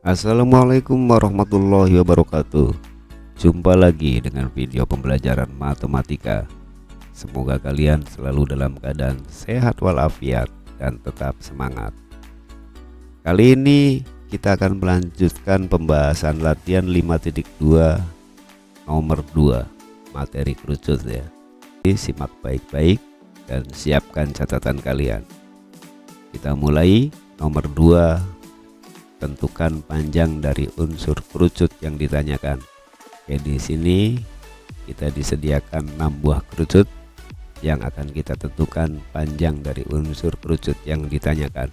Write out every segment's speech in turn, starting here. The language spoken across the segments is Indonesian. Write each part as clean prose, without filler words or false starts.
Assalamualaikum warahmatullahi wabarakatuh. Jumpa lagi dengan video pembelajaran matematika. Semoga kalian selalu dalam keadaan sehat walafiat dan tetap semangat. Kali ini kita akan melanjutkan pembahasan latihan 5.2 nomor 2 materi kerucut ya. Jadi simak baik-baik dan siapkan catatan kalian. Kita mulai nomor 2. Tentukan panjang dari unsur kerucut yang ditanyakan. Oke, di sini kita disediakan 6 buah kerucut yang akan kita tentukan panjang dari unsur kerucut yang ditanyakan.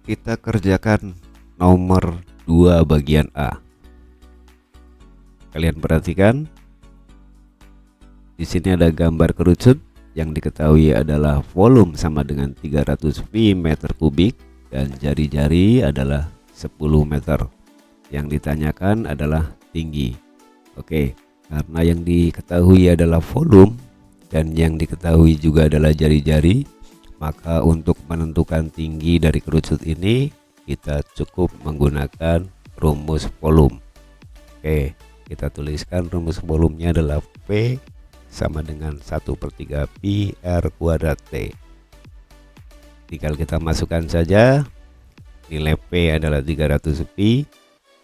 Kita kerjakan nomor 2 bagian A. Kalian perhatikan, di sini ada gambar kerucut yang diketahui adalah volume sama dengan 300 V meter kubik dan jari-jari adalah 10 meter. Yang ditanyakan adalah tinggi. Oke, karena yang diketahui adalah volume dan yang diketahui juga adalah jari-jari, maka untuk menentukan tinggi dari kerucut ini kita cukup menggunakan rumus volume. Oke, kita tuliskan rumus volumenya adalah V sama dengan 1/3 pi R kuadrat T. Tinggal kita masukkan saja. Nilai P adalah 300 pi,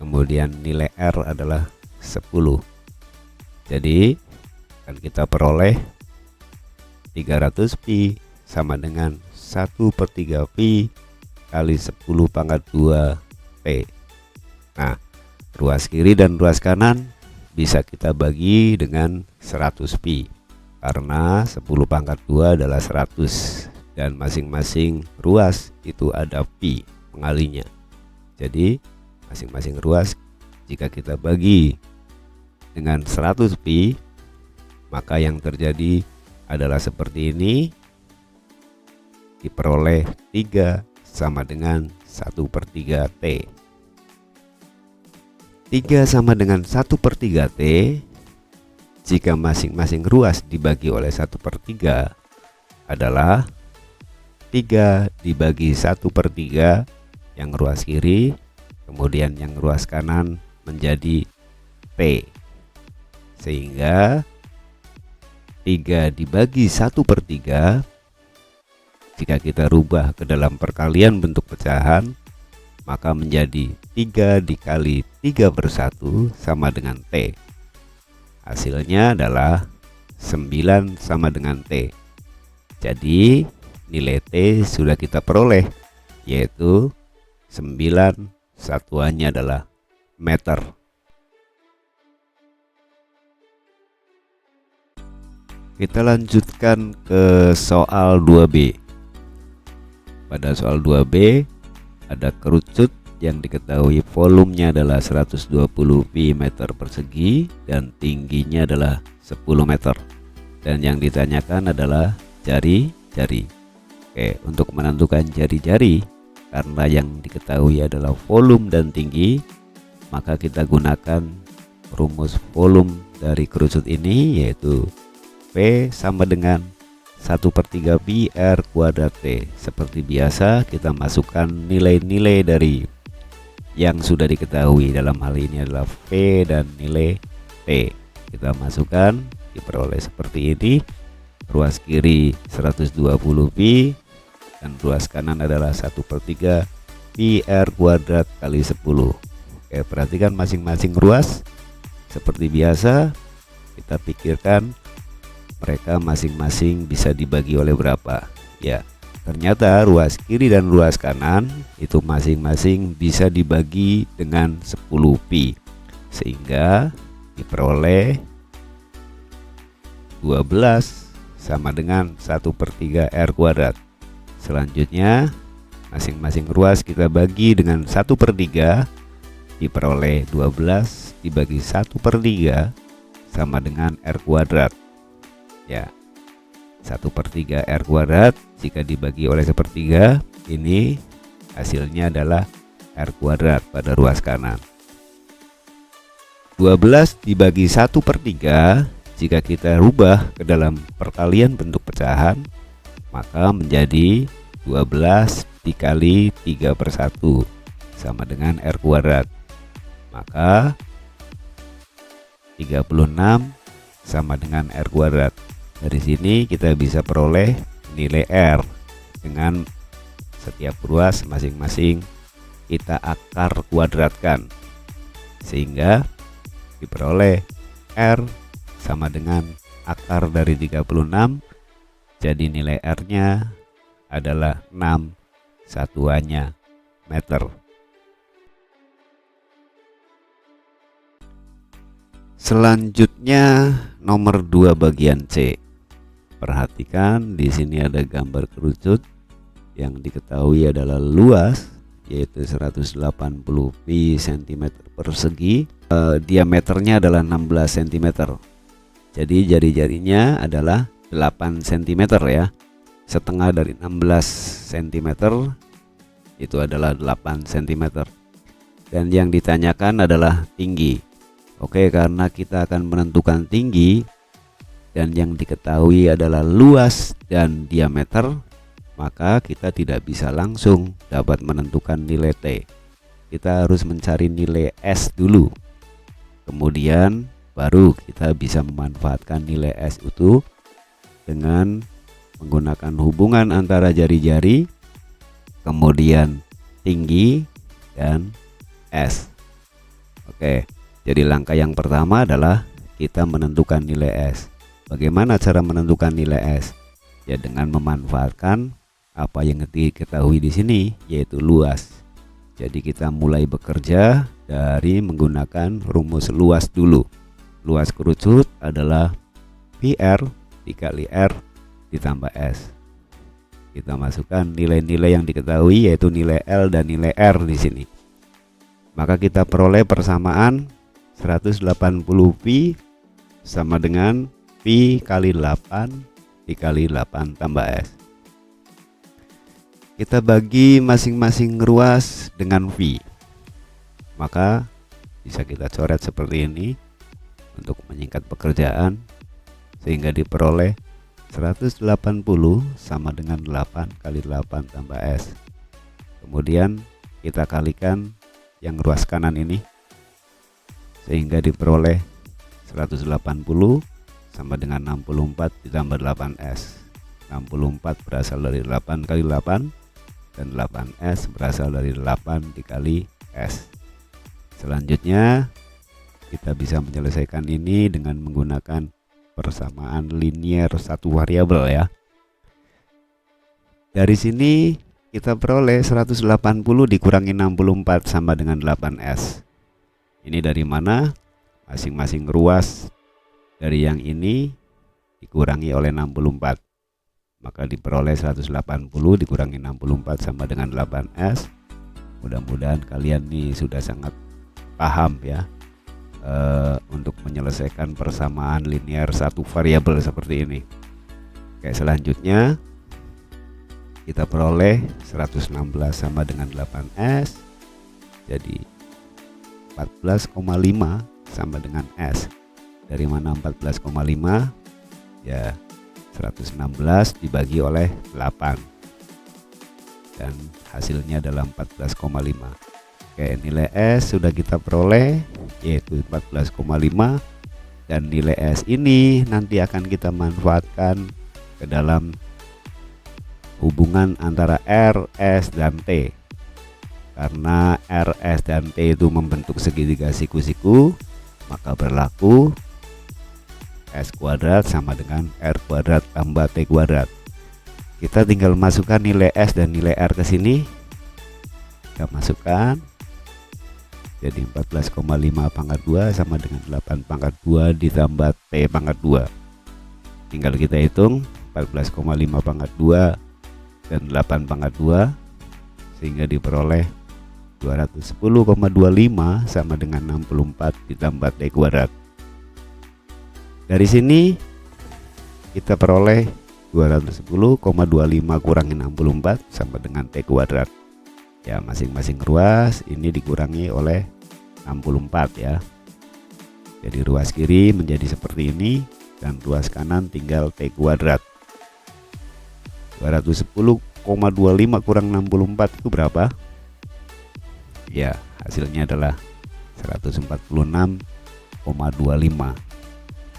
kemudian nilai R adalah 10. Jadi akan kita peroleh 300 pi sama dengan 1/3 pi kali 10 pangkat 2 P. Nah, ruas kiri dan ruas kanan bisa kita bagi dengan 100 pi karena 10 pangkat 2 adalah 100 dan masing-masing ruas itu ada pi pengalinya. Jadi masing-masing ruas jika kita bagi dengan 100 pi, maka yang terjadi adalah seperti ini, diperoleh 3 sama dengan 1/3 T. 3 sama dengan 1/3 T jika masing-masing ruas dibagi oleh 1/3 adalah 3 dibagi 1/3 yang ruas kiri, kemudian yang ruas kanan menjadi T, sehingga 3 dibagi 1/3 jika kita rubah ke dalam perkalian bentuk pecahan, maka menjadi 3 dikali 3/1 sama dengan T. Hasilnya adalah 9 sama dengan T. Jadi nilai T sudah kita peroleh, yaitu 9, satuannya adalah meter. Kita lanjutkan ke soal 2B. Pada soal 2B ada kerucut yang diketahui volumenya adalah 120 pi meter persegi dan tingginya adalah 10 meter. Dan yang ditanyakan adalah jari-jari. Oke, untuk menentukan jari-jari, karena yang diketahui adalah volume dan tinggi, maka kita gunakan rumus volume dari kerucut ini, yaitu V sama dengan 1/3 pi R kuadrat T. Seperti biasa kita masukkan nilai-nilai dari yang sudah diketahui, dalam hal ini adalah V dan nilai T. Kita masukkan, diperoleh seperti ini. Ruas kiri 120 pi dan ruas kanan adalah 1/3 pi R kuadrat kali 10. Oke, perhatikan masing-masing ruas. Seperti biasa kita pikirkan mereka masing-masing bisa dibagi oleh berapa. Ya, ternyata ruas kiri dan ruas kanan itu masing-masing bisa dibagi dengan 10 pi, sehingga diperoleh 12 sama dengan 1/3 R kuadrat. Selanjutnya masing-masing ruas kita bagi dengan 1/3, diperoleh 12 dibagi 1/3 sama dengan R kuadrat. Ya, 1/3 R kuadrat jika dibagi oleh 1/3, ini hasilnya adalah R kuadrat pada ruas kanan. 12 dibagi 1/3 jika kita rubah ke dalam perkalian bentuk pecahan, maka menjadi 12 dikali 3/1 sama dengan R kuadrat. Maka 36 sama dengan R kuadrat. Dari sini kita bisa peroleh nilai R dengan setiap ruas masing-masing kita akar kuadratkan, sehingga diperoleh R sama dengan akar dari 36. Jadi nilai R nya adalah 6 satuannya meter. Selanjutnya nomor 2 bagian C. Perhatikan di sini ada gambar kerucut yang diketahui adalah luas yaitu 180 pi cm persegi. Diameternya adalah 16 cm. Jadi jari-jarinya adalah 8 cm ya. Setengah dari 16 cm itu adalah 8 cm. Dan yang ditanyakan adalah tinggi. Oke, karena kita akan menentukan tinggi dan yang diketahui adalah luas dan diameter, maka kita tidak bisa langsung dapat menentukan nilai T. Kita harus mencari nilai S dulu. Kemudian baru kita bisa memanfaatkan nilai S itu dengan menggunakan hubungan antara jari-jari, kemudian tinggi dan S. Oke. Jadi langkah yang pertama adalah kita menentukan nilai S. Bagaimana cara menentukan nilai S? Ya dengan memanfaatkan apa yang diketahui di sini yaitu luas. Jadi kita mulai bekerja dari menggunakan rumus luas dulu. Luas kerucut adalah PR dikali R ditambah S. Kita masukkan nilai-nilai yang diketahui yaitu nilai L dan nilai R di sini. Maka kita peroleh persamaan 180 pi sama dengan pi kali 8 dikali 8 tambah S. Kita bagi masing-masing ruas dengan V. Maka bisa kita coret seperti ini untuk menyingkat pekerjaan, sehingga diperoleh 180 sama dengan 8 kali 8 tambah S. Kemudian kita kalikan yang ruas kanan ini, sehingga diperoleh 180 sama dengan 64 ditambah 8S. 64 berasal dari 8 kali 8 dan 8S berasal dari 8 dikali S. Selanjutnya kita bisa menyelesaikan ini dengan menggunakan persamaan linier satu variabel ya. Dari sini kita peroleh 180 dikurangi 64 sama dengan 8S. Ini dari mana? Masing-masing ruas dari yang ini dikurangi oleh 64. Maka diperoleh 180 dikurangi 64 sama dengan 8S. Mudah-mudahan kalian nih sudah sangat paham ya untuk menyelesaikan persamaan linier satu variabel seperti ini. Oke, selanjutnya kita peroleh 116 sama dengan 8S. Jadi 14,5 sama dengan S. Dari mana 14,5? Ya 116 dibagi oleh 8 dan hasilnya adalah 14,5. Oke, nilai S sudah kita peroleh yaitu 14,5, dan nilai S ini nanti akan kita manfaatkan ke dalam hubungan antara R, S, dan T. Karena R, S, dan T itu membentuk segitiga siku-siku, maka berlaku S kuadrat sama dengan R kuadrat tambah T kuadrat. Kita tinggal masukkan nilai S dan nilai R ke sini. Kita masukkan. Jadi 14,5 pangkat 2 sama dengan 8 pangkat 2 ditambah T pangkat 2. Tinggal kita hitung 14,5 pangkat 2 dan 8 pangkat 2, sehingga diperoleh 210,25 sama dengan 64 ditambah T kuadrat. Dari sini kita peroleh 210,25 kurangi 64 sama dengan T kuadrat. Ya, masing-masing ruas ini dikurangi oleh 64 ya. Jadi ruas kiri menjadi seperti ini dan ruas kanan tinggal T kuadrat. 210,25 kurang 64 itu berapa? Ya, hasilnya adalah 146,25.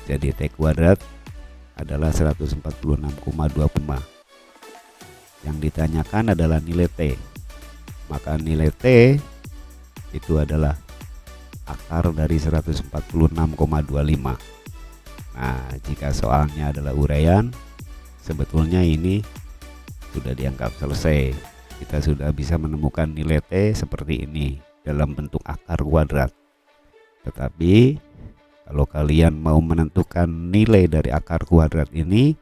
Jadi T kuadrat adalah 146,25. Yang ditanyakan adalah nilai T. Maka nilai T itu adalah akar dari 146,25. Nah, jika soalnya adalah uraian, sebetulnya ini sudah dianggap selesai. Kita sudah bisa menemukan nilai T seperti ini dalam bentuk akar kuadrat. Tetapi kalau kalian mau menentukan nilai dari akar kuadrat ini,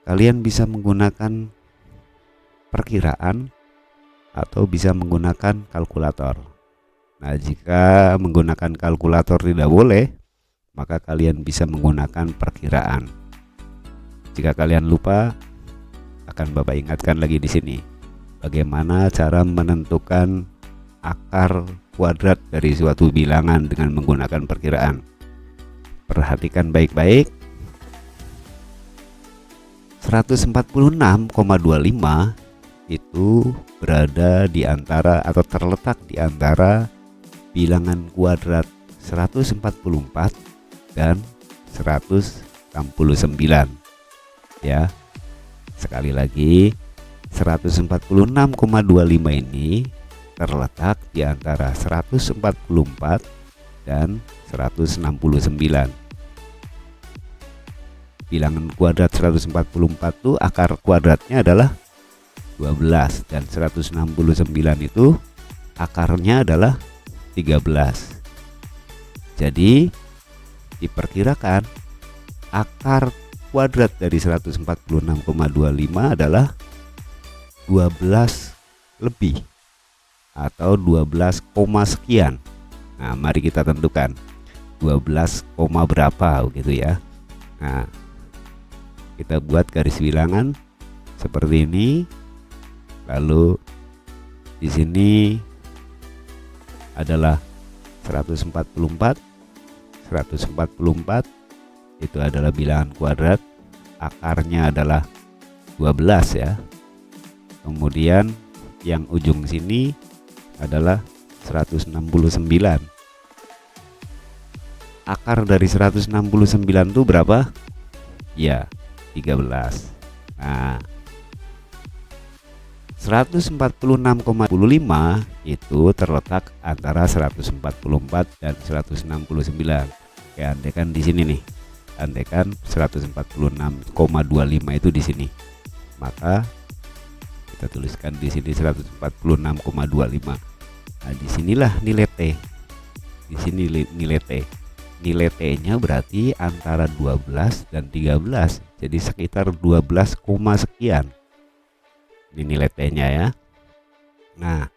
kalian bisa menggunakan perkiraan atau bisa menggunakan kalkulator. Nah, jika menggunakan kalkulator tidak boleh, maka kalian bisa menggunakan perkiraan. Jika kalian lupa, akan Bapak ingatkan lagi di sini bagaimana cara menentukan akar kuadrat dari suatu bilangan dengan menggunakan perkiraan. Perhatikan baik-baik. 146,25 itu berada di antara atau terletak di antara bilangan kuadrat 144 dan 169. Ya. Sekali lagi, 146,25 ini terletak di antara 144 dan 169. Bilangan kuadrat 144 itu akar kuadratnya adalah 12 dan 169 itu akarnya adalah 13. Jadi diperkirakan akar kuadrat dari 146,25 adalah 12 lebih atau 12, sekian. Nah, mari kita tentukan 12, berapa gitu ya. Nah, kita buat garis bilangan seperti ini. Lalu di sini adalah 144 itu adalah bilangan kuadrat, akarnya adalah 12 ya. Kemudian yang ujung sini adalah 169. Akar dari 169 itu berapa? Ya, 13. Nah, 146,25 itu terletak antara 144 dan 169. Oke, andaikan di sini nih. Andaikan 146,25 itu di sini. Maka kita tuliskan di sini 146,25. Nah, disinilah nilai T. Di sini nilai T. Nilai T-nya berarti antara 12 dan 13. Jadi sekitar 12, sekian. Ini nilai T-nya ya. Nah,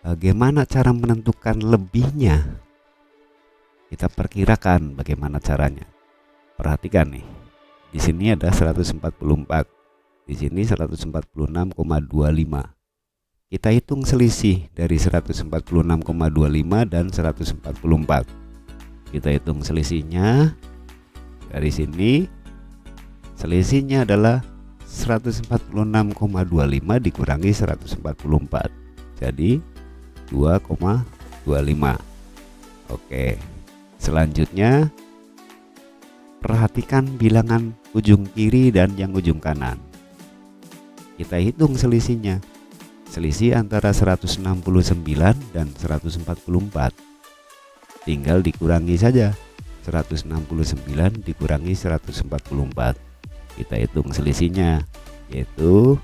bagaimana cara menentukan lebihnya? Kita perkirakan bagaimana caranya. Perhatikan nih. Di sini ada 144. Di sini 146,25. Kita hitung selisih dari 146,25 dan 144. Kita hitung selisihnya. Dari sini selisihnya adalah 146,25 dikurangi 144. Jadi 2,25. Oke. Selanjutnya perhatikan bilangan ujung kiri dan yang ujung kanan. Kita hitung selisihnya. Selisih antara 169 dan 144. Tinggal dikurangi saja. 169 dikurangi 144. Kita hitung selisihnya, yaitu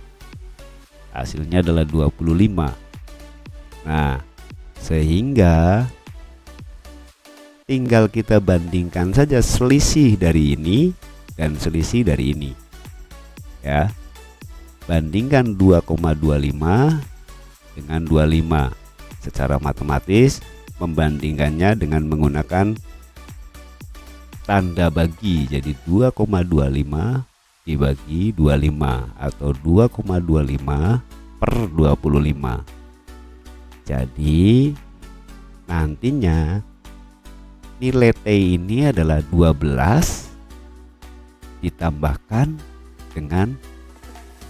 hasilnya adalah 25. Nah, sehingga tinggal kita bandingkan saja selisih dari ini dan selisih dari ini. Ya. Bandingkan 2,25 dengan 25. Secara matematis membandingkannya dengan menggunakan tanda bagi. Jadi 2,25 dibagi 25 atau 2,25 per 25. Jadi nantinya nilai T ini adalah 12 ditambahkan dengan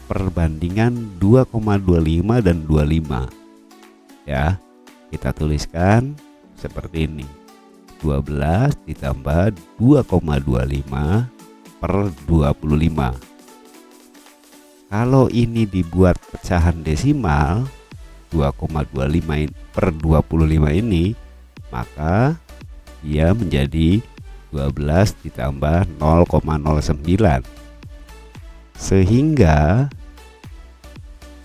perbandingan 2,25 dan 25 ya. Kita tuliskan seperti ini. 12 ditambah 2,25 per 25. Kalau ini dibuat pecahan desimal 2,25 per 25 ini, maka dia menjadi 12 ditambah 0,09, sehingga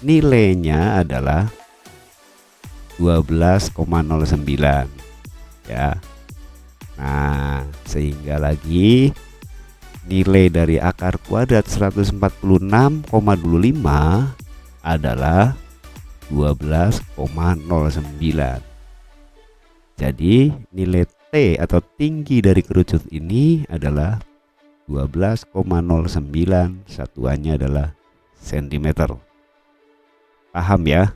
nilainya adalah 12,09 ya. Nah, sehingga lagi nilai dari akar kuadrat 146,25 adalah 12,09. Jadi nilai T atau tinggi dari kerucut ini adalah 12,09, satuannya adalah cm. Paham ya?